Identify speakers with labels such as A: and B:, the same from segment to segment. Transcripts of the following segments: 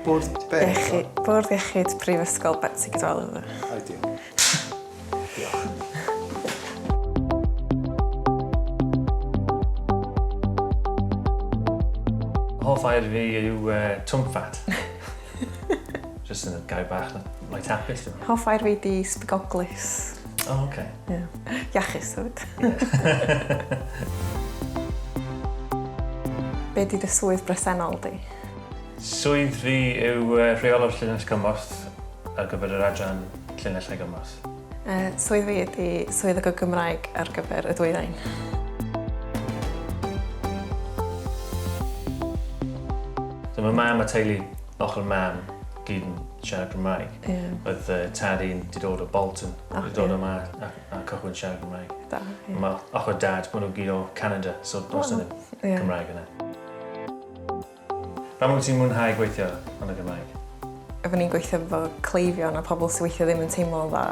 A: Bwrdd be?
B: Bwrdd iechyd Prifysgol Betsi Cadwaladr.
A: Ideal. Diolch.
C: Hoff air fi yw twmffat. Just yn y gair bach na light hapus.
B: Hoff air fi di sbigoglis.
C: Oh, okay.
B: Iachus hefyd. Be di dy swydd bresennol di?
C: Swydd fi yw rheolwr llinell gymorth ar gyfer yr adran llinell gymorth.
B: Swydd fi ydi swyddog o Gymraeg ar gyfer y dwyrain.
C: So mae mam a teulu ochr mam gyd yn siarad Gymraeg. Oedd tad i'n di dod o Bolton, di dod yma a cychwyn siarad Gymraeg. Mae ochr dad, maen nhw gyd o Canada, so does yna Gymraeg yna. Pam wyt ti'n mwynhau gweithio yn y Gymraeg?
B: Efo ni'n gweithio efo cleifion a pobl sy'n weithio ddim yn teimlo'n dda,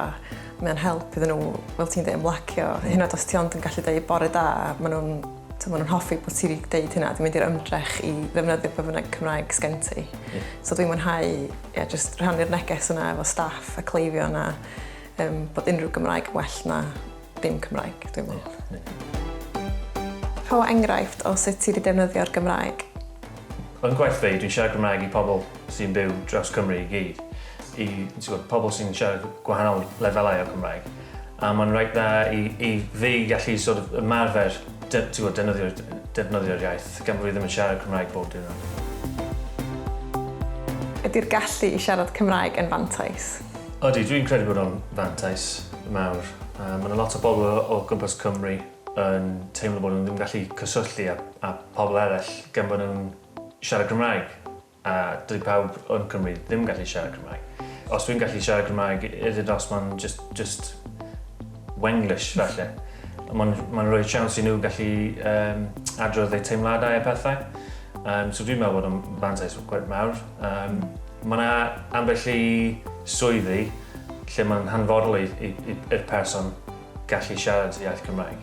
B: mae'n help iddyn nhw, fel ti'n dweud, ymlacio. Hyd yn oed os ti ond yn gallu dweud bore da, maen nhw'n hoffi bod ti wedi dweud hynna, dwi'n mynd i'r ymdrech i ddefnyddio pe bynnag Cymraeg sgen ti. So dwi'n mwynhau just rhannu'r neges yna efo staff a cleifion a bod unrhyw Gymraeg yn well na dim Cymraeg, dwi'n meddwl. Rho enghraifft o sut ti wedi defnyddio'r Gymraeg?
C: Yn gwaith fi, dwi'n siarad Gymraeg i pobl sy'n byw dros Cymru i gyd. I pobl sy'n siarad gwahanol lefelau o Gymraeg. A mae'n rhaid dda i fi gallu ymarfer defnyddio'r iaith, gan bod fi ddim yn siarad Cymraeg bob diwrnod.
B: Ydy'r gallu i siarad Cymraeg yn fantais?
C: Odi, dwi'n credu bod o'n fantais mawr. Mae lot o bobl o gwmpas Cymru yn teimlo bod nhw'n ddim gallu cysylltu â pobl eraill gan bod nhw'n siarad Cymraeg. A dydy pawb yn Cymru ddim gallu siarad Cymraeg. Os dwi'n gallu siarad Cymraeg, ydy os mae'n just Wenglish falle. Mae'n rhoi siawns i nhw gallu adrodd eu teimladau a pethau. So dwi'n meddwl bod o'n fantais gwaith mawr. Mae yna ambell i swyddi lle mae'n hanfodol i'r person gallu siarad iaith Cymraeg.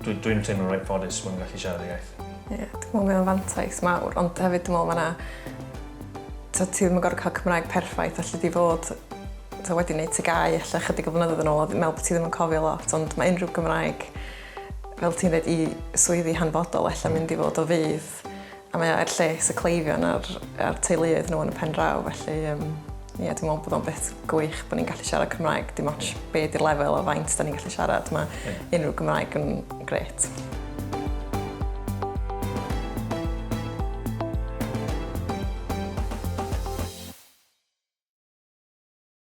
C: Dwi'n teimlo'n reit ffodus mae'n gallu siarad iaith.
B: Ie, dwi'n meddwl mae'n fantais mawr, ond hefyd dwi'n meddwl mae yna... Ti ddim yn gorfod cael Cymraeg perffaith, allu di fod wedi gwneud tygau allan chydig o flynyddoedd yn ôl, a dwi'n meddwl bod ti ddim yn cofio lot, ond mae unrhyw Gymraeg, fel ti'n dweud, i swyddi hanfodol allan mynd i fod o fydd, a mae ar lles y cleifion a'r teuluoedd nhw yn y pen draw, felly dwi'n meddwl bod o'n beth gwych bod ni'n gallu siarad Cymraeg, dim ots be di'r lefel o faint da ni'n gallu siarad, mae unrhyw Gymraeg yn gret.